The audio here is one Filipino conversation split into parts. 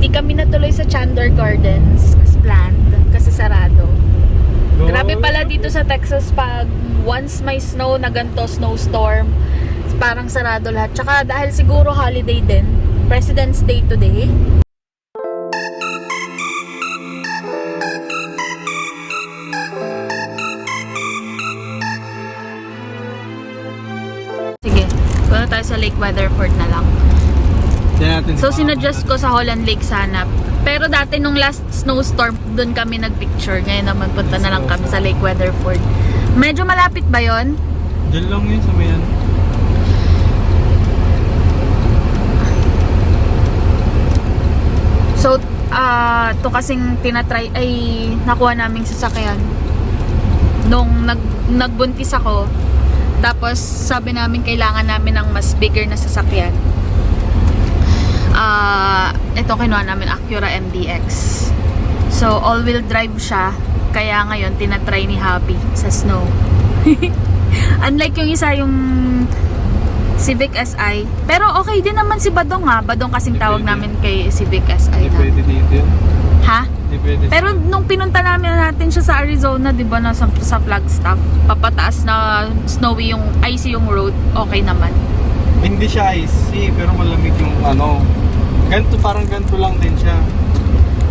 Hindi kami natuloy sa Chandler Gardens as planned kasi sarado. Grabe pala dito sa Texas pag once may snow na ganito, snowstorm, parang sarado lahat. Tsaka dahil siguro holiday din, President's Day today. Sige, punta tayo sa Lake Weatherford na lang. So sinadjust ko sa Holland Lake sana. Pero dati nung last snowstorm, doon kami nagpicture. Ngayon naman punta na lang kami sa Lake Weatherford. Medyo malapit ba yon? Diyan lang yun sa mayan. So, to kasing tinatry, ay nakuha naming sasakyan nung nagbuntis ako. Tapos sabi namin kailangan namin ng mas bigger na sasakyan. Ito kinuha namin, Acura MDX. So all-wheel drive siya. Kaya ngayon tinatry ni Happy sa snow. Unlike yung isa, yung Civic SI. Pero okay din naman si Badong ha. Badong kasing tawag namin kay Civic SI na. Hindi pwede dito yun. Ha? Hindi pwede. Pero nung pinunta natin siya sa Arizona, di ba, sa Flagstaff, papataas na snowy yung, icy yung road, okay naman. Hindi siya icy, pero malamig yung ano. Ganito, parang ganito lang din siya.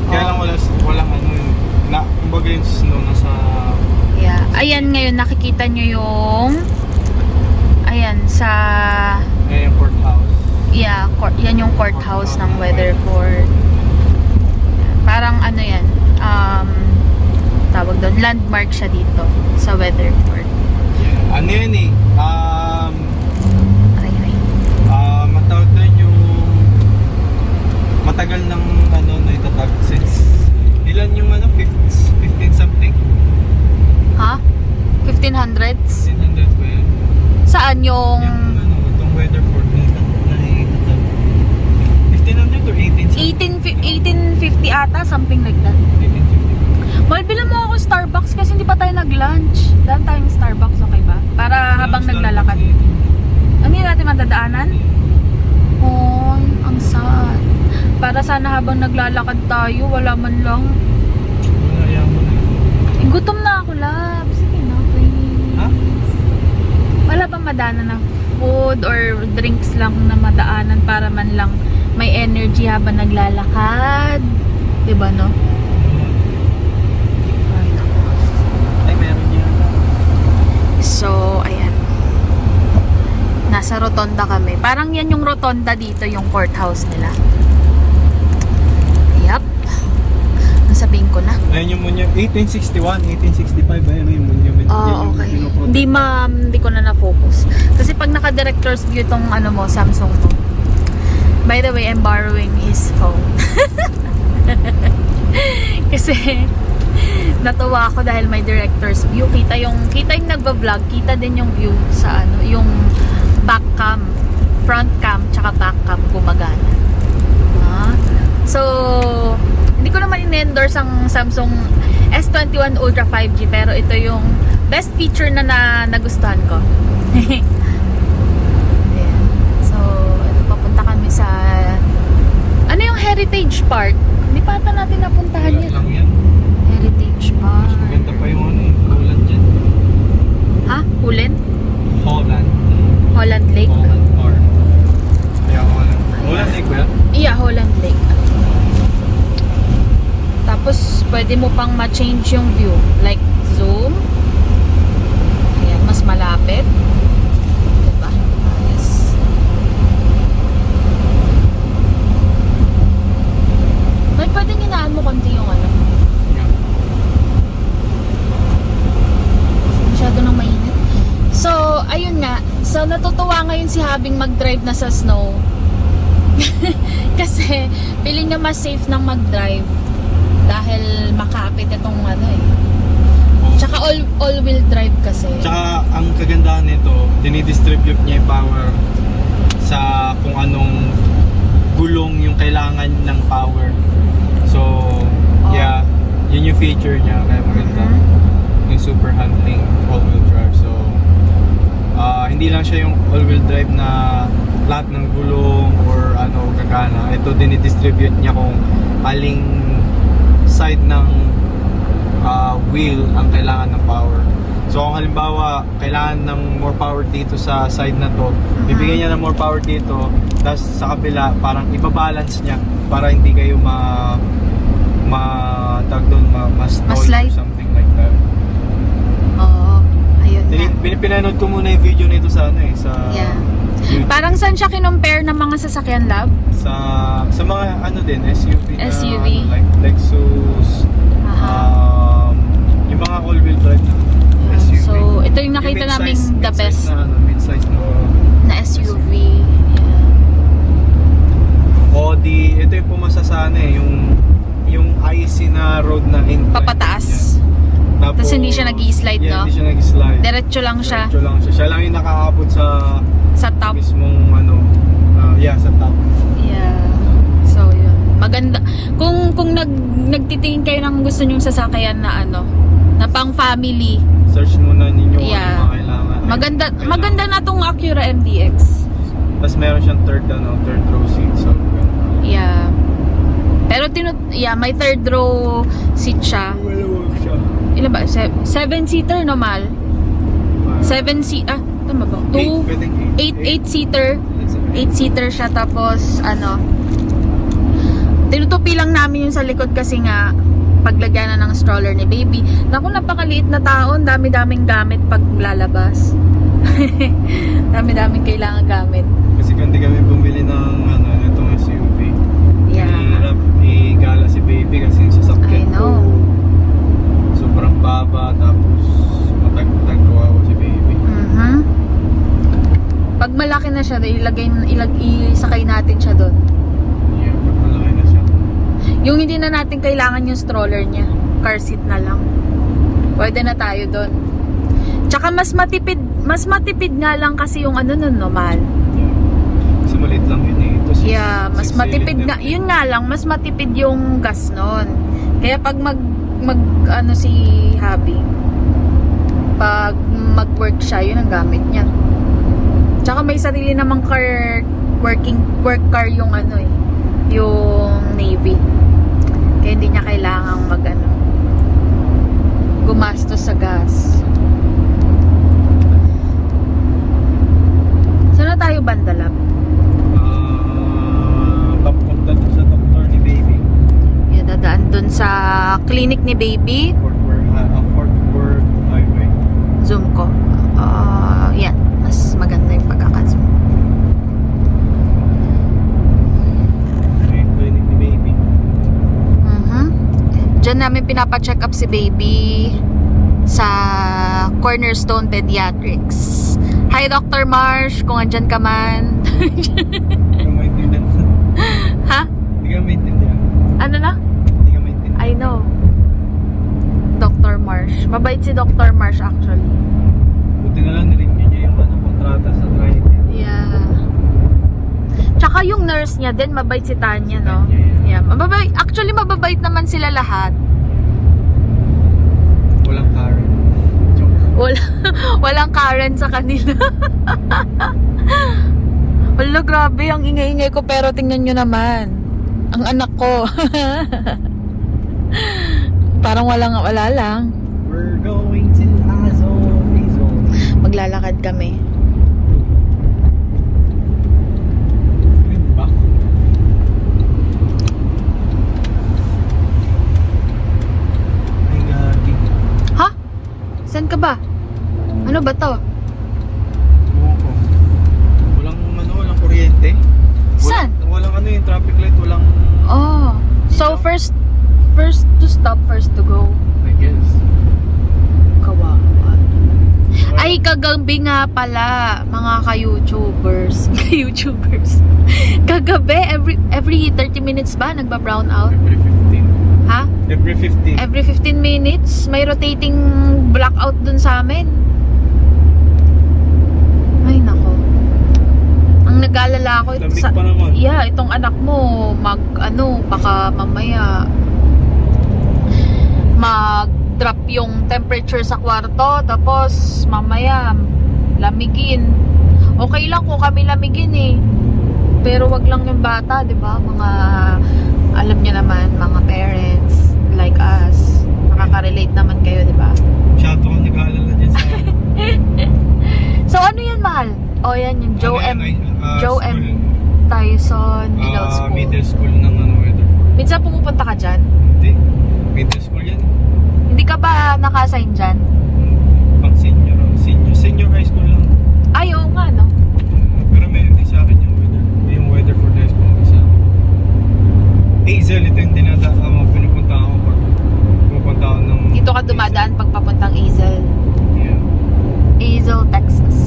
Kaya lang walang ano yun. Kumbaga yung snow na sa... Yeah. Ayan ngayon, nakikita nyo yung... Ayan, sa... Yung courthouse. Yeah, yan yung courthouse ng Weatherford. Parang ano yan, tawag doon, landmark siya dito sa Weatherford. Yeah. Ano yan eh, matawag doon yung matagal ng ano na itatag since ilan yung ano, 15 something? Ha? 1500s? 1500s ba yan? Saan yung... Yung ano, itong Weatherford na itatag 1500 or 1850 ata, something like that. 1850. Mahal, bilang mo ako Starbucks kasi hindi pa tayo nag-lunch. Daan tayong Starbucks, okay ba? Para habang naglalakad. Ano yun natin madadaanan? Oh, ang sad. Para sana habang naglalakad tayo, wala man lang. Wala, ayaw mo na. Gutom na ako, love. Sige na, please. Ha? Wala bang madaanan ng food or drinks lang na madaanan para man lang may energy habang naglalakad? Diba, no? Ay, meron yan. So, ayan. Nasa rotonda kami. Parang yan yung rotonda dito, yung courthouse nila. Yup. Ang sabihin ko na. Ayun yung monument. 1861, 1865. Ayun yung monument. Oh, okay. Hindi ko na na-focus. Kasi pag naka-director's view tong ano mo, Samsung mo. By the way, I'm borrowing his phone. Kasi natuwa ako dahil may director's view. Kita yung nagba-vlog, kita din yung view sa ano, yung back cam, front cam, tsaka back cam gumagana. So, hindi ko naman in-endorse ang Samsung S21 Ultra 5G, pero ito yung best feature na nagustuhan ko. Ayan. So, ito, papunta kami sa ano yung Heritage Park. Hindi pa ata natin napuntahan Wala yan. lang yan. Heritage Park. Mas maganda pa yung ano, Holland dyan. Ha? Holland? Holland. Holland Lake? Holland Park. Kaya Holland. Holland Lake ba yan? Yeah, Holland Lake. Tapos, pwede mo pang ma-change yung view. Like, zoom. Ayan, mas malapit. Diba? Yes. Pwede ginaan mo konti yung ano. Yeah. Masyado nang mainit. So, ayun nga. So, natutuwa ngayon si Habing mag-drive na sa snow. Kasi, feeling niya mas safe nang mag-drive. Dahil makapit itong ano eh. Tsaka all-wheel drive kasi. Tsaka ang kagandahan nito, dinidistribute niya yung power sa kung anong gulong yung kailangan ng power. So, yeah, yun yung feature niya. Kaya maganda. Yung super handling all-wheel drive. So, hindi lang siya yung all-wheel drive na lahat ng gulong or gagana. Ito dinidistribute niya kung aling side ng wheel ang kailangan ng power. So kung halimbawa kailangan ng more power dito sa side na to, bibigyan niya ng more power dito, tapos sa kabila parang ibabalance niya para hindi kayo ma-stall or something like that. Oo, ayun na. Pinanood ko muna yung video nito sa sa YouTube. Parang saan siya kinumpare ng mga sasakyan, lab? Sa mga din, SUV na SUV. Like Lexus, yung mga all-wheel drive na SUV. So, ito yung nakita naming the best mid-size na SUV. Ito yung pumasa sana yung icy na road na incline. Papataas. Tapos hindi siya nag-i-slide, no? Hindi siya nag-i-slide. Diretso lang siya. Siya lang yung nakakaabot sa top. Mismong sa top. Yeah. So, yun. Maganda. Kung nagtitingin kayo ng gusto nyong sasakyan na na pang family. Search muna ninyo kung ano mga kailangan. Maganda na tong Acura MDX. Tapos meron siyang third row seat. So, yeah. Pero may third row seat siya. Ilan ba? 7-seater normal. 7-seater. Tama ba? 8-seater. 8-seater siya. Tapos tinutupi lang namin yung sa likod kasi nga paglagyan na ng stroller ni baby. Naku, napakaliit na taon. Dami-daming gamit pag lalabas. Dami-daming kailangan gamit. Kasi kung di kami bumili ng itong SUV, hirap igala si baby kasi yung sasakyan ko sobrang baba, tapos matag-tag kawawa si baby. Pag malaki na siya, isakay natin siya doon. Yeah, pag malaki na siya. Yung hindi na natin kailangan yung stroller niya, car seat na lang. Pwede na tayo doon. Tsaka mas matipid nga lang kasi yung normal. Kasi maliit lang yun eh. Ito, mas matipid nga. Yun nga lang, mas matipid yung gas nun. Kaya pag si hubby, pag mag-work siya, yun ang gamit niya. Tsaka may sarili namang work car yung yung Navy. Kaya hindi niya kailangang gumastos sa gas. Saan na tayo banda, lab? Papunta sa doktor ni baby. Yeah, dadaan dun sa clinic ni baby. Fort Worth Highway. Zoom ko. Yan. Mas maganda yung pagkaka-zoom. Clinic ni baby. Diyan namin pinapacheck up si baby sa Cornerstone Pediatrics. Hi, Dr. Marsh, kung andyan ka man. Hindi ka maintindihan. Ha? Hindi ka maintindihan. Ano na? Hindi ka maintindihan. I know. Dr. Marsh. Mabait si Dr. Marsh actually. Buti na lang nirenew niya yung kontrata sa driver. Yeah. Tsaka yung nurse niya din, mabait si Tanya, no? Yeah. Mababait. Actually, mababait naman sila lahat. Walang Karen. Walang Karen sa kanila. Wala, grabe. Ang ingay-ingay ko, pero tingnan nyo naman. Ang anak ko. Parang wala lang. We're going to Azul. Maglalakad kami. Ha? Saan ka ba? Ano ba to? Walang kuryente. Saan? Walang yung traffic light, walang... Oh. So first to stop, first to go. I guess. Kawawa. Ay, kagabi nga pala, mga ka-YouTubers. Ka-YouTubers. Kagabi, every 30 minutes ba nagba-brown out? Every 15. Ha? Every 15. Every 15 minutes, may rotating blackout dun sa amin. Ay, nako. Ang nag-aalala ako, Lamig pa naman. Yeah, itong anak mo, baka mamaya mag-drop yung temperature sa kwarto, tapos mamaya lamigin. Okay lang kung kami lamigin eh. Pero wag lang yung bata, di ba? Mga, alam niyo naman, mga parents like us. Nakaka-relate naman kayo, di ba? Masyado akong nag-aalala dyan sa... So, ano yan, mahal? O, yan yung Joe Ano yan, Joe M. school. Tyson Middle School. Middle school ng Weatherford. Minsan pumupunta ka dyan? Hindi. Middle school yan. Hindi ka ba naka-assign dyan? Pang senior high school lang. Ay, oo nga, no? Pero meron din sa akin yung Weatherford high school isa. Hazel, ito yung pinupunta ako pag pupunta ako ng... Dito ka dumadaan pag papuntang Hazel. Yeah. Hazel, Texas.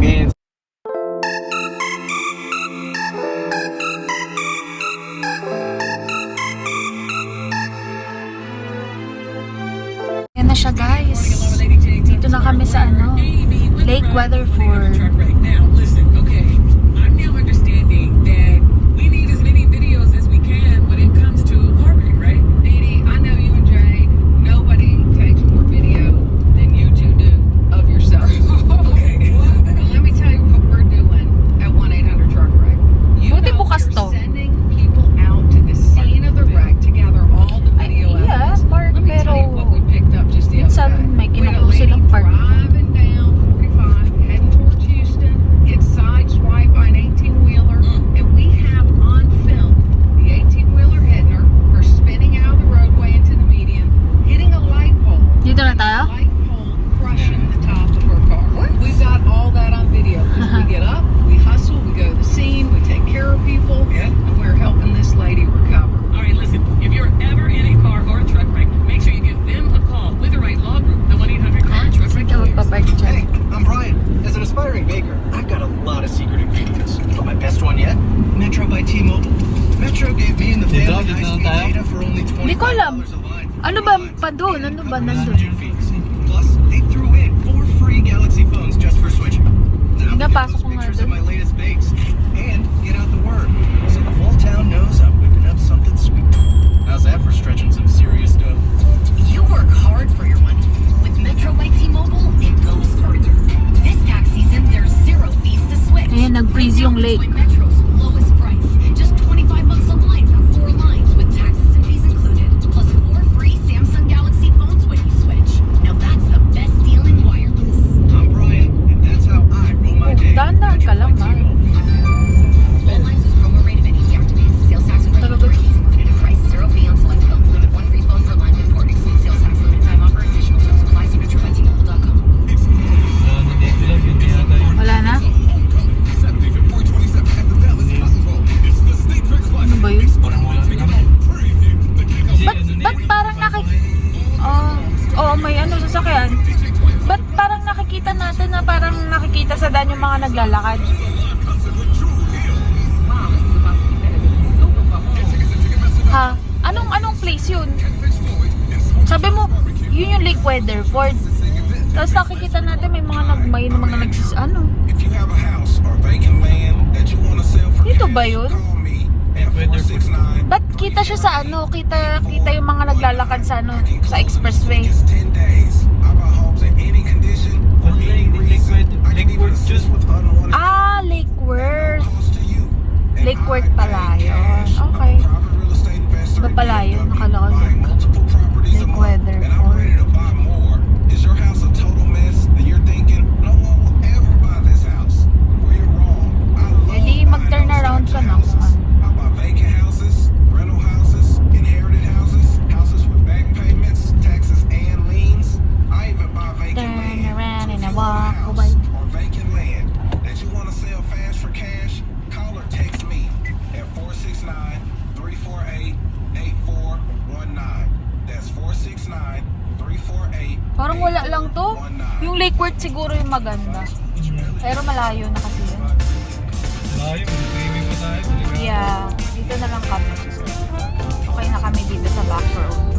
And Yan na siya, guys. Dito na kami sa Lake Weatherford. Now, listen, okay. I'm now understanding that we need as many videos as we can when it comes to harboring, right? Dee, I know you and Jay. Nobody takes more video than you two do of yourself. Okay. Well, let me tell you what we're doing at 1-800-TRUCK-WRECK. You Buti know bukas you're to. sending people out to the scene of the wreck to gather all the Ay, video yeah, evidence. park, Let me tell you pero what we picked up just the other minsan day. may We had a kinukuha silang lady park. driving down 45, heading towards Houston, gets sideswiped by an 18-wheeler, and we have on film the 18-wheeler hitting her spinning out of the roadway into the median, hitting a light pole. Dito na tayo? Light pole crushing the top of her car. We've got all that on video. We get up, we hustle, we go to the scene, we take care of people, and we're helping this lady recover. All right, listen, if you're ever in a car or a truck wreck, make sure you give them a call with the right law group, the 1-800-CAR Truck Wreck Ikaw Lawyers. magpapark dyan. Hey, I'm Brian. As an aspiring baker, I've got a lot of secret ingredients. But my best one yet? Metro by T-Mobile. Metro gave me and the Dito, family dito high-speed tayo? data for only Hindi ko alam. $25 a line. Ano ba pa doon? Ano ba nandun? Plus, they threw in 4 free Galaxy phones just for switching. Now Hindi, we get pasok those ko nga pictures doon. of my latest bakes and get out the word so the whole town knows I'm whipping up something sweet. How's that for stretching some serious dough? You work hard for your money. With Metro by T-Mobile, it goes further. This tax season, there's zero fees to switch. Ayan, nag-freeze yung lake. Enjoy Metro's lowest price. Just $25 a line for 4 lines with taxes and fees included. Plus 4 free Samsung Galaxy phones when you switch. Now that's the best deal in wireless. I'm Brian, and that's how I roll my day. Dahan-dahan ka lang, Metro by man. T-Mobile. All lines with promo rate of any deactivated. Sales tax and regulatory fees included in price. Zero fee on select phones. Limit 1 free phone per line with port. Exclude sales tax. Limited time offer. Additional terms apply. See metrobytmobile.com. nandito lang, hindi yata yun. Wala na? Ano ba yun? Parang wala na kami. Kasi Ba't parang may sasakyan. Ba't parang nakikita natin na parang nakikita sa daan yung mga naglalakad? Ha? Anong place yun? Sabi mo, yun yung Lake Weatherford. Tapos nakikita natin may mga If you have a house or vacant land that you want to sell for Dito cash, ba yun? call me at Weatherford. 469. Ba't kita siya sa kita yung mga naglalakad sa sa expressway? It's 10 days. I buy homes in any condition. Lake Worth just... Ah, Lake Worth. Lake Worth pala yun. Okay. Iba pala yun. Nakala ko Lake Weatherford. Is your house a total mess? And you're thinking, no one will ever buy this house. Well, you're wrong. I love Eh di mag-turn buying around ka na. I buy vacant houses, rental houses, inherited houses, houses with back payments, taxes, and liens. I even buy vacant Turn land. around and I So if you walk have a away. house or vacant land that you want to sell fast for cash, call or text me at 469-348-8419. That's 469-348-8419. Parang wala lang to. Yung Lake Worth siguro yung maganda. Pero malayo na kasi yun. Layo, mag-swimming pa tayo. Yeah, dito na lang kami. Okay na kami dito sa back road.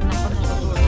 Naku, natutulog.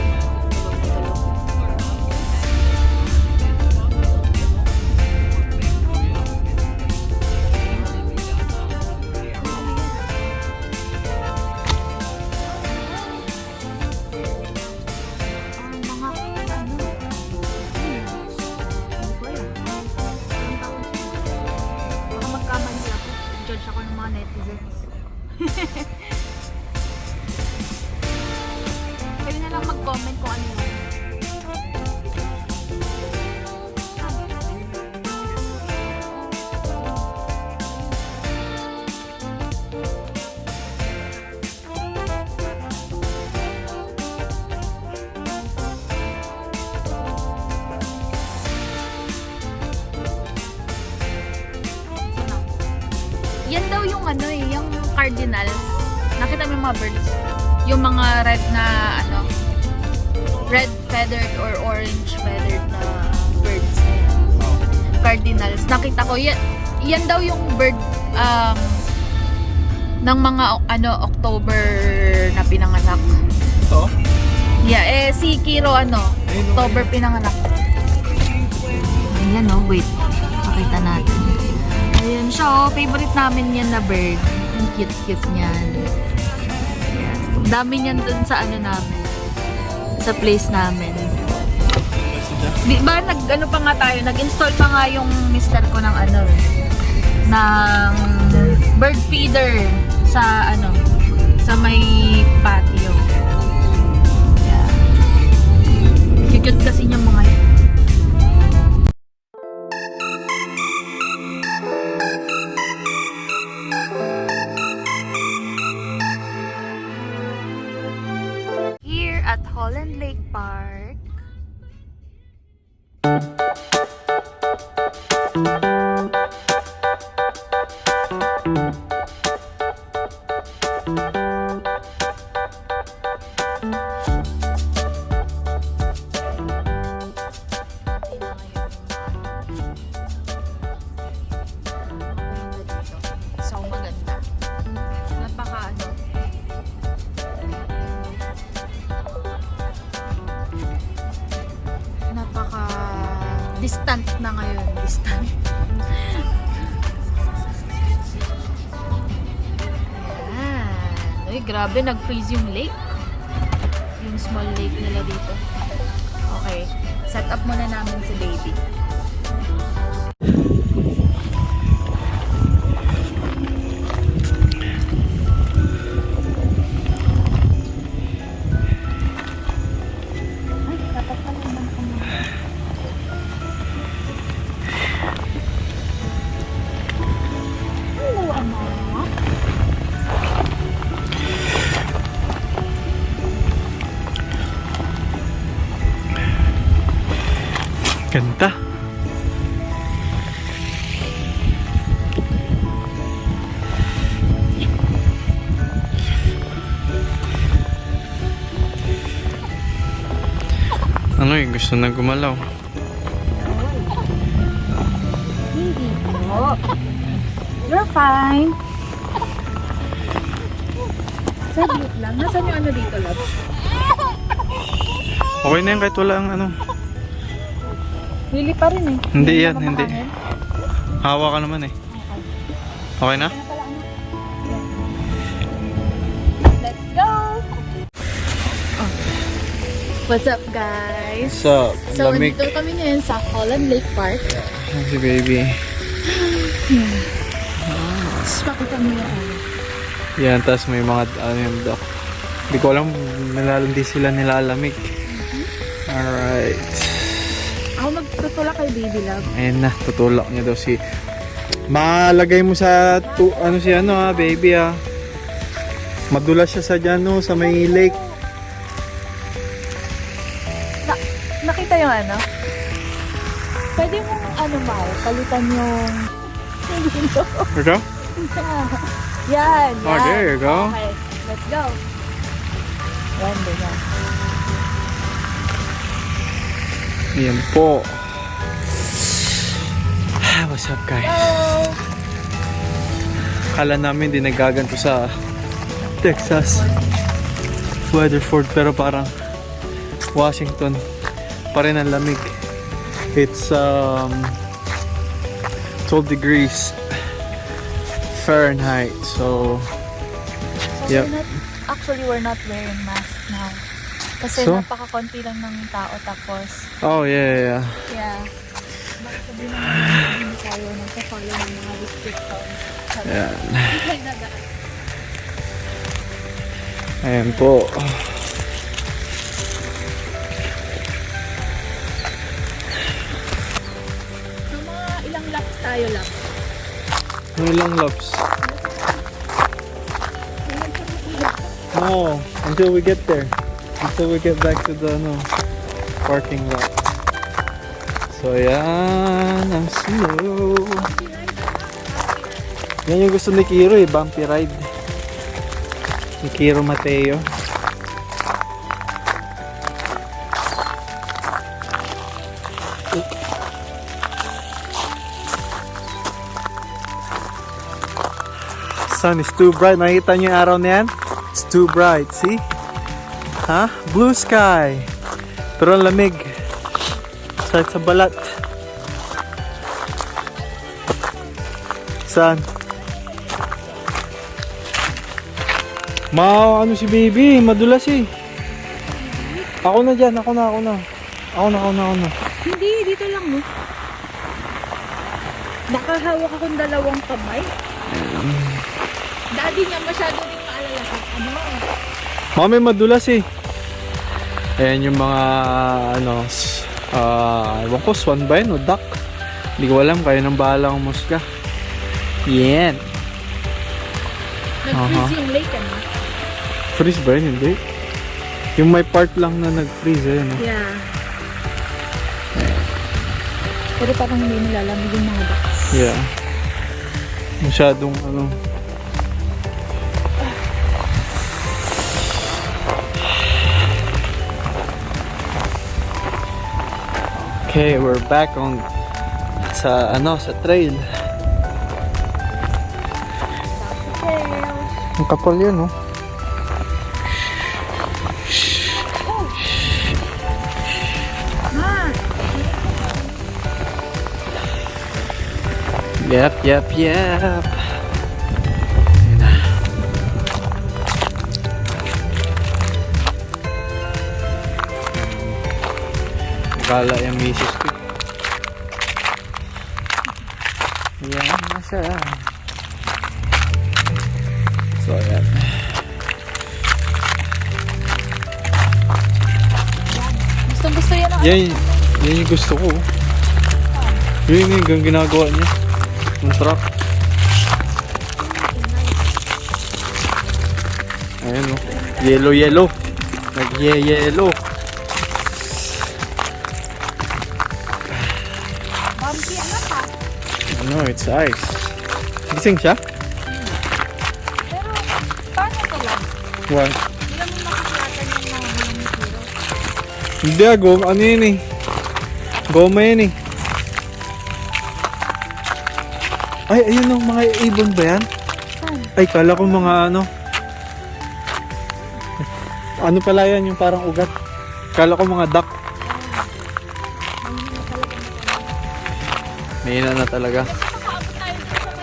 Yan daw yung ano eh, yung cardinal. Nakita mo yung mga birds? Yung mga red na ano, red feathered or orange feathered na birds. Cardinals. Nakita ko, yan daw yung bird ng mga ano, October na pinanganak. Ito? Yeah, si Kiro October pinanganak. Ayan wait. Pakita natin. Ayan siya favorite namin yan na bird. Ang cute-cute niyan. Ayan. Dami niyan dun sa ano namin. Sa place namin. Di ba pa nga tayo, nag-install pa nga yung mister ko ng ng bird feeder sa sa may patio. Yeah. Cute kasi yung mga yun. Here at Holland Lake Park. So maganda. Napaka distant na ngayon. Distant. Ayan. Uy, grabe. Nag-freeze yung lake. Yung small lake nila dito. Okay. Set up muna namin si baby. Ganda. Ano gusto na gumalaw? Hindi po. You're fine. Saglit lang. Nasaan yung dito, love? Okay na yan kahit wala ang Hili pa rin eh. Hindi yan, hindi. Hawa ka naman eh. Okay na? Let's go! Oh. What's up, guys? What's up? So, Lamig. dito kami ngayon sa Holland Lake Park. Si baby. Tapos, pakita mo yung Yan, tapos may mga yung dock. Hindi ko alam, hindi sila nilalamig. Alright. Ako magtutulak kay baby love. Ayan na, tutulak niya daw si... Malagay mo sa... baby Madulas siya sa dyan, sa may lake. Nakita yung Pwede mong palitan yung... Ito? Yan, Oh, there you go. Okay, let's go. Yan, ganyan. Yan po. What's up, guys? Hello! Kala namin di nagaganto sa Texas Weatherford, pero parang Washington pa rin ang lamig. It's 12 degrees Fahrenheit. So yep. We're not wearing masks now. Kasi So? napaka-konti lang ng tao tapos Oh yeah. yeah. Bakit sabihin naman hindi tayo nagpa-follow ng mga restrictions. Yan. Ay, nagaan. Ayan po. So mga ilang laps tayo lang. Ilang laps? No, until we get there. Until we get back to the parking lot. So yan, ang slow. Yan yung gusto ni Kiro eh, bumpy ride. Ni Kiro Mateo. Sun is too bright. Nakita niyo yung araw na yan? It's too bright. See? Ha? Blue sky. Pero ang lamig. Sakit sa balat. Saan? Ano si baby? Madulas eh. Ako na dyan. Ako na. Hindi, dito lang no. Nakahawak akong dalawang kamay. Daddy niya masyado rin maalala. Mami, madulas eh. Ayan yung mga ewan ko, swan ba yun o duck? Hindi ko alam, kayo nang bahala umusga. Yan. Nag-freeze yung lake ano? Freeze ba yun? Hindi. Yung may part lang na nag-freeze eh. No? Yeah. Pero parang hindi nilalamig yung mga ducks. Yeah. Masyadong Okay, we're back on sa trail. Ang kapal yun, no? Yep. Ayan na. Gala yung misis ko. Ayan na siya. So, ayan. Gusto yan ang Yan yung gusto ko. Yun yung ginagawa niya. Yung truck. Ayan o. Yellow. Nag-yellow. bumpy ano pa. Ano, it's ice. Gising siya? Pero, paano ito lang? What? Hindi lang mo makakilatan yung mga bulang ni Kiro. Hindi ano yun eh. Goma yun eh. Ay, ayun o, mga ibon ba yan? Ay, kala ko mga ano pala yan, yung parang ugat. Kala ko mga duck. Mahina na talaga. Makaabot tayo dito sa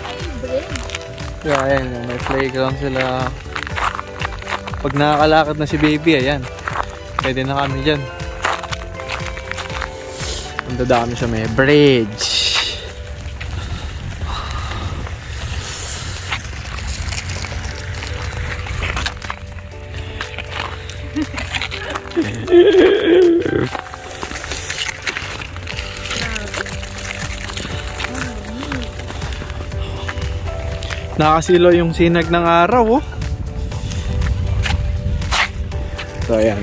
may bridge. Yeah, ayan, may playground sila. Pag nakakalakad na si baby, ayan. Pwede na kami dyan. Ang dadami sa may bridge. Nakasilo yung sinag ng araw, oh. So, ayan.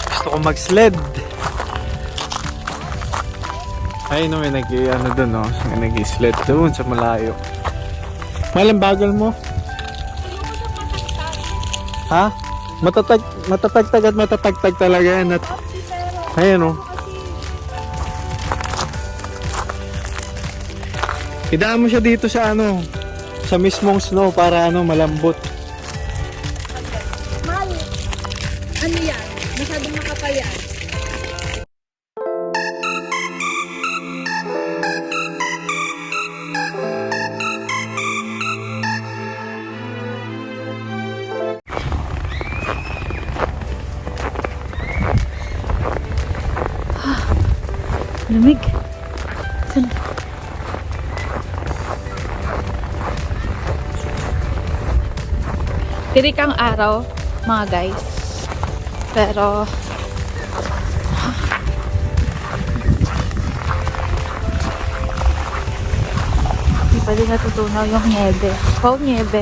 Gusto ko mag-sled. Ay, no, may doon, no? May nag-sled doon sa malayo. Malang bagal mo. Ha? Matatagtag at matatagtag talaga yan. At, ayan, no? Idaan mo siya dito sa sa mismong snow para malambot. Mal, ano yan? Masyadong makapayaan. Lamig. Saan? Tirik ang araw, mga guys. Pero pwede natutunaw yung niebe. Oh, niebe.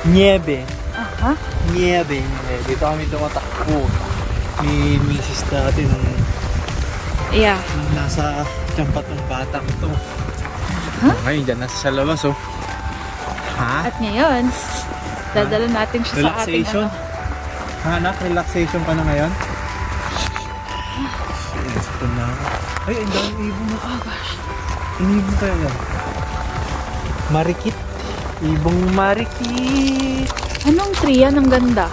Niebe. Aha. Niebe. Dito kami tumatakbo ni misis natin nung Yeah. nasa tiyampat ng batang to. Ngayon dyan, nasa sa labas oh. Ha? At ngayon, dadala natin siya sa ating Relaxation? Ha, anak? Relaxation ka na ngayon? Ito na ako. Ay, ang dami ibon mo. Oh gosh. Inibon kaya yan? Marikit. Ibong marikit. Anong tree yan? Ang ganda.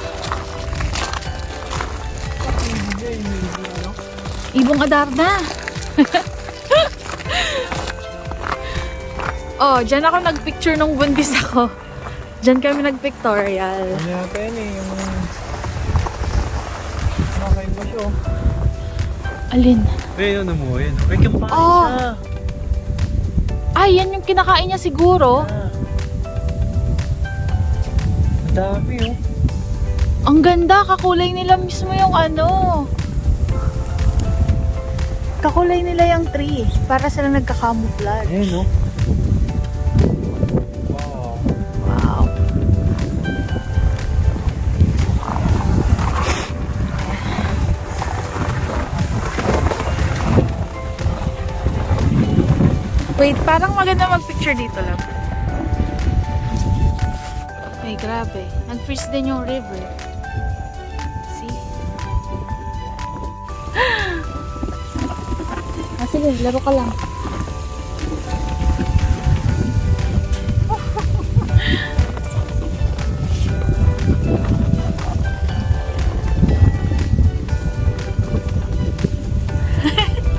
Ibong Adarna. Oh, dyan ako nagpicture nung buntis ako. Dyan kami nagpictorial. Ano yata yan eh, yung... Nakaiba siya oh. Alin? Ayun, ano mo, yun. May kampain Oh. siya. Ay, yan yung kinakain niya siguro. Ang dami oh. Ang ganda, kakulay nila mismo yung ano. Kakulay nila yung tree. Para silang nagka-camouflage. Ayun oh. Wow. Wow. Wait, parang maganda mag-picture dito lang. Ay, grabe. Nag-freeze din yung river. See? Sige, laro ka lang.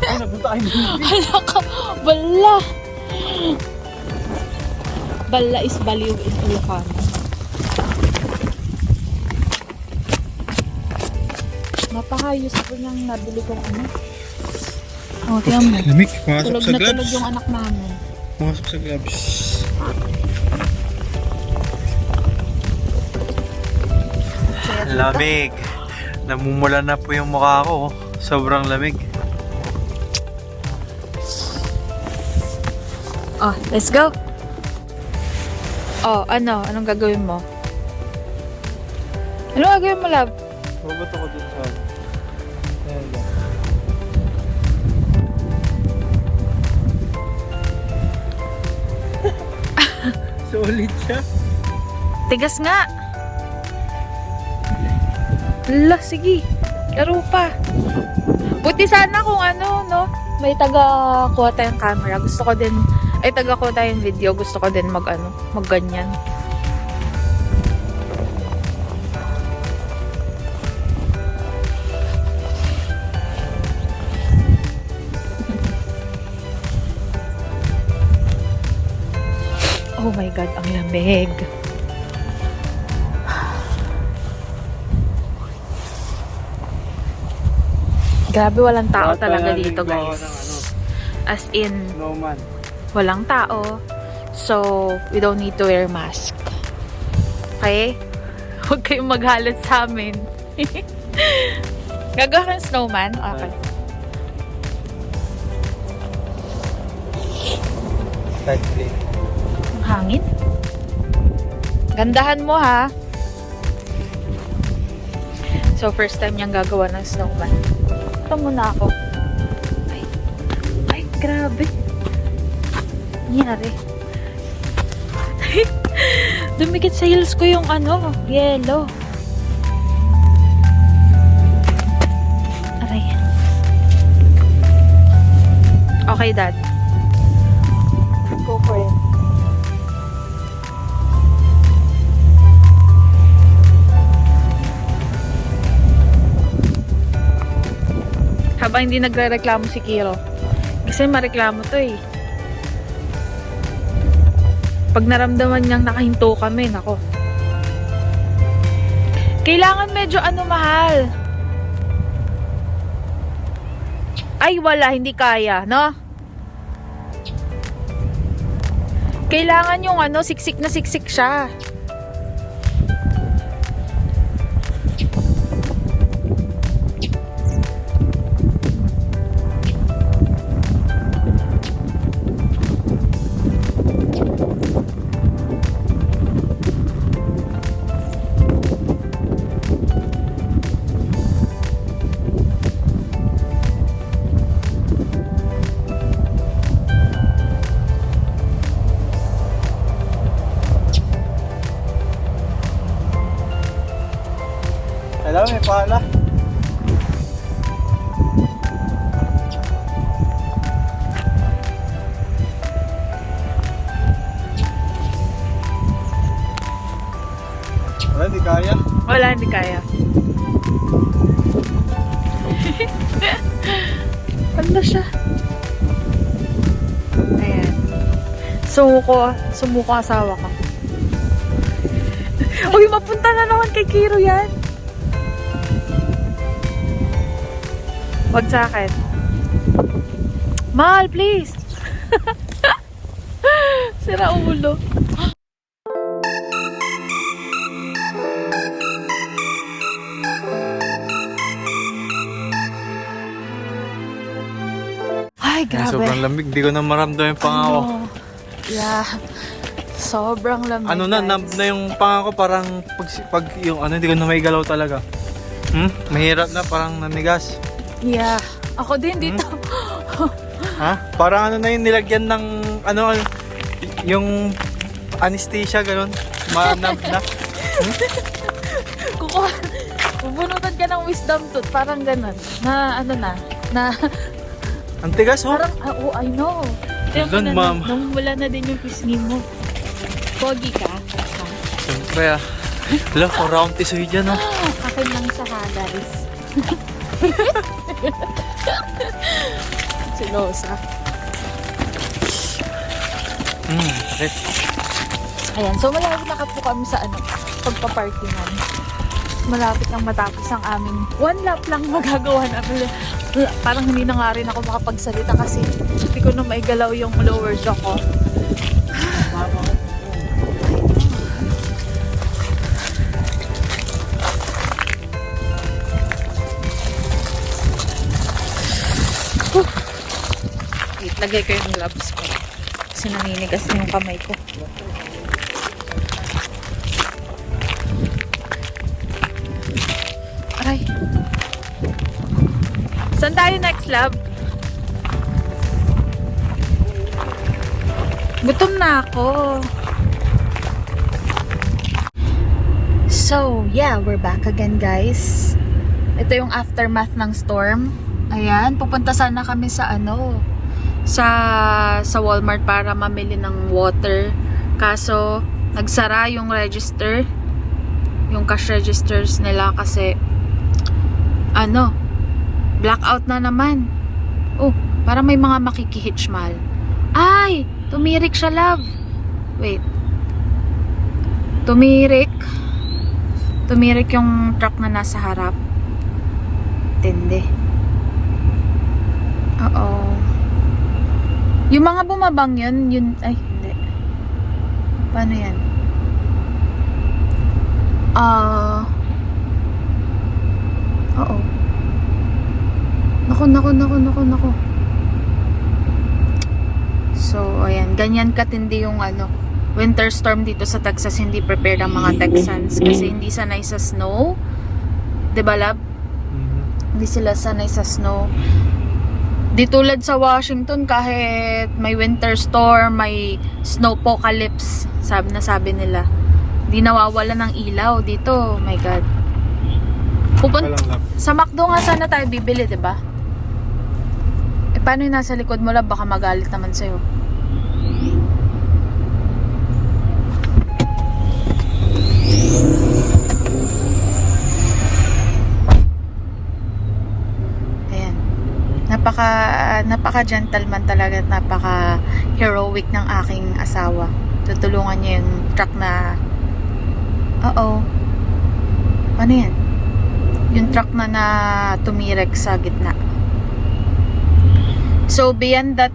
Ay, napunta kayo dito. Hala ka, bala. Bala is baliw in Ilocano. Napakayos po niyang nabili kong ano. Oh, tiyan mo. Lamig, pumasok Tulog sa na tulog gloves. yung anak namin. Pumasok sa gloves. Lamig. Namumula na po yung mukha ko. Sobrang lamig. Oh, let's go. Oh, ano? Anong gagawin mo? Anong gagawin mo, love? Babot ako dun sa... Ayan lang. Solid siya. Tigas nga. Ala, sige. Laro pa. Buti sana kung ano, no? May taga-kuha tayong camera. Gusto ko din, ay taga-kuha tayong video. Gusto ko din mag-ano, mag-ganyan. Oh my God, ang lamig. Grabe, walang tao Lahat talaga tayo dito, naggawa guys. ng ano, As in, snowman. walang tao. So, we don't need to wear mask. Okay? Huwag kayong maghalat sa amin. Gagawa ng snowman? Okay. Tightly. Ang hangin. Gandahan mo, ha? So, first time niyang gagawa ng snowman. Ito muna ako. Ay, ay, grabe. Nangyari. Dumikit sa heels ko yung ano, yellow. Aray. Okay, Dad. Go for it. Habang hindi nagre-reklamo si Kiro. Kasi mareklamo to eh. Pag naramdaman niyang nakahinto kami, nako. Kailangan medyo ano, mahal. Ay, wala, hindi kaya, no? Kailangan yung ano, siksik na siksik siya. Wala, may pala. Wala, di kaya. Wala, hindi kaya. Ano siya? Ayan. Sumuko asawa ko. Uy, mapunta na naman kay Kiro yan. Wag sa akin. Mahal, please. Sira ulo. Ay, grabe. Sobrang lamig, di ko na maramdaman yung panga ko. Ano? Yeah. Sobrang lamig. Ano na, guys. numb na yung panga ko, parang pag yung ano, hindi ko na may galaw talaga. Mahirap na, parang nanigas. Yeah. Ako din dito. Ha? Parang ano na yung nilagyan ng, ano, yung anesthesia, ganun. Ma-numb na. Kukuha. Bubunutan ka ng wisdom tooth. Parang ganun. Na, ano na. Na, Ang tigas, oh. parang, oh, I know. Tiyan mo Doon, na, ma'am. namumula na din yung pisngi mo. Pogi ka? Siyempre, ah. Wala, kung round tisoy dyan, oh. Akin lang siya ha, guys. Silosa. Okay. Ayan, so malapit na po kami sa ano, pagpa-parkingan. Malapit nang matapos ang aming one lap lang magagawa namin. Parang hindi na nga rin ako makapagsalita kasi hindi ko na maigalaw yung lower jaw ko. Wait, lagay ko yung gloves ko. Kasi naninigas na yung kamay ko. Aray. Saan tayo next, love? Gutom na ako. So, yeah, we're back again, guys. Ito yung aftermath ng storm. Ayan, pupunta sana kami sa ano, sa Walmart para mamili ng water. Kaso, nagsara yung register. Yung cash registers nila kasi ano, blackout na naman. Oh, para may mga makikihitchmal. Ay, tumirik siya, love. Wait. Tumirik yung truck na nasa harap. Tindi. Oo. Yung mga bumabang yun, ay, hindi. Paano yan? Oo. Nako. So, ayan. Ganyan katindi yung ano, winter storm dito sa Texas. Hindi prepared ang mga Texans kasi hindi sanay sa snow. Diba, lab? Hindi sila sanay sa snow. Di tulad sa Washington, kahit may winter storm, may snowpocalypse, sabi nila. Di nawawala ng ilaw dito. Oh my God. Sa McDo nga sana tayo bibili, diba? Eh, paano yung nasa likod mo, lab? Baka magalit naman sa'yo. Ayan. Napaka gentleman talaga at napaka heroic ng aking asawa. Tutulungan niya yung truck na ano yan? Yung truck na tumirek sa gitna. So beyond that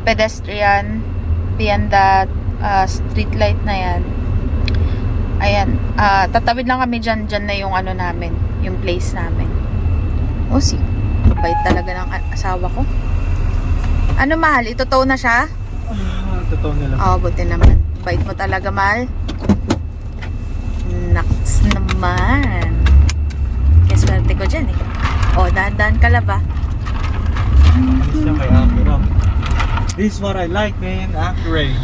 pedestrian, beyond that street light na yan, ayan, tatawid lang kami dyan na yung ano namin, yung place namin. Oh, si bait talaga ng asawa ko. Ano, mahal? Itutow na siya? Totoo nila. Oo, buti naman. Bait mo talaga, mahal. Naks naman. Kaya swerte ko dyan eh. O, dahan-dahan ka lang ba? Siya kay Acura. This is what I like, man. Acura.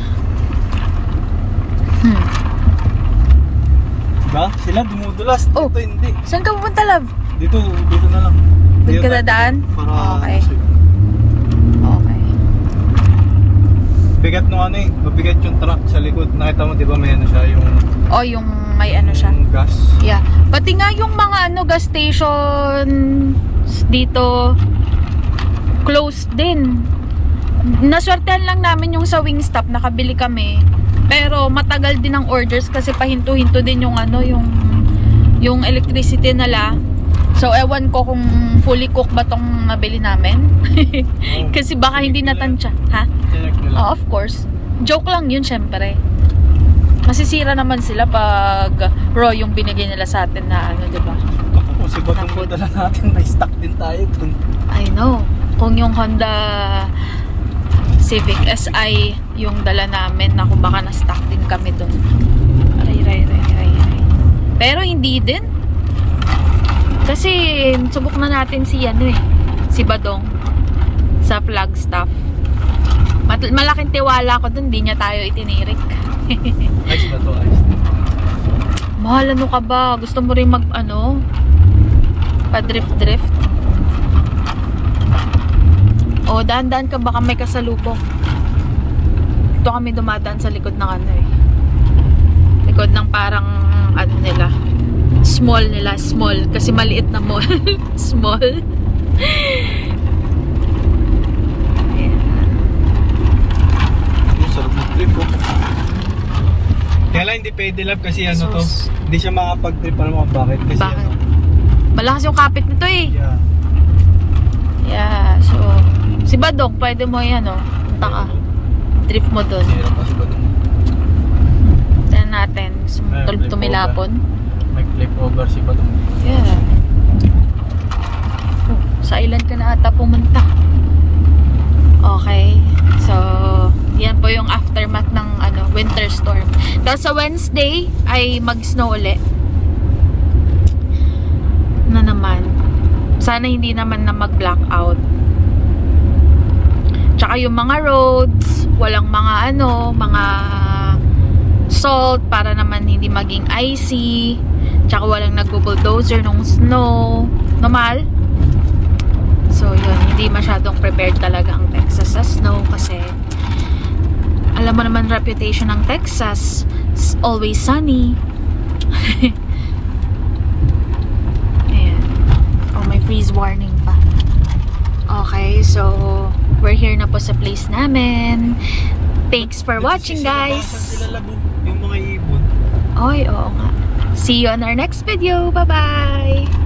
Diba? Sila dumudulas. Oh. Dito hindi. Saan ka pupunta, love? Dito na lang. Doon Dito ka tayo. dadaan? Para Okay. Okay. bigat nung ano eh. Mabigat yung truck sa likod. Nakita mo, di ba may ano siya, yung Oh, yung may ano siya. yung gas. Yeah. Pati nga yung mga ano gas station dito closed din. Naswertehan lang namin yung sa Wingstop, nakabili kami. Pero matagal din ang orders kasi pahinto-hinto din yung ano, yung electricity nila. So ewan ko kung fully cook ba tong nabili namin. Kasi baka hindi natansya. Ha? Check nila. Oh, of course. Joke lang yun, syempre. Masisira naman sila pag raw yung binigay nila sa atin na ano, diba? Ako, si Batong food. dala natin, may stock din tayo dun. I know. Kung yung Honda Civic SI yung dala namin, naku baka na-stock din kami dun. Aray. Pero hindi din. Kasi subok na natin si ano eh, si Badong sa Flagstaff. Malaking tiwala ko dun, di niya tayo itinirik. Ice ba to? Ice. Mahal, ano ka ba? Gusto mo rin mag ano? Pa-drift-drift? O, daan-daan ka, baka may kasalubong. Ito kami dumadaan sa likod ng ano eh. Likod ng parang ano nila. Small nila, small. Kasi maliit na mall. Small. Yung sarap ng trip ko. Kaya lang hindi pwede love kasi ano to. Sus. Hindi siya makapag-trip. Alam mo kung bakit? Kasi Bakit? ano. Malakas yung kapit nito eh. Yeah. Yeah, so si Badong, pwede mo yan oh. Punta ka. Drift mo dun. Sira pa si Batong. Tignan natin. Flip Tumilapon. May flip over si Batong. Yeah. Oh, sa island ka na ata pumunta. Okay. So, yan po yung aftermath ng ano, winter storm. Tapos sa Wednesday ay mag-snow ulit. Na naman. Sana hindi naman na mag-blackout. Tsaka yung mga roads, walang mga ano, mga salt para naman hindi maging icy. Tsaka walang nagbo-bulldozer nung snow. Normal. So yun, hindi masyadong prepared talaga ang Texas sa snow kasi alam mo naman reputation ng Texas, it's always sunny. Ayan. Oh, may freeze warning pa. Okay, so we're here na po sa place namin. Thanks for watching, guys. Sila labo, yung mga ibon. Oy, oo nga. See you on our next video. Bye-bye!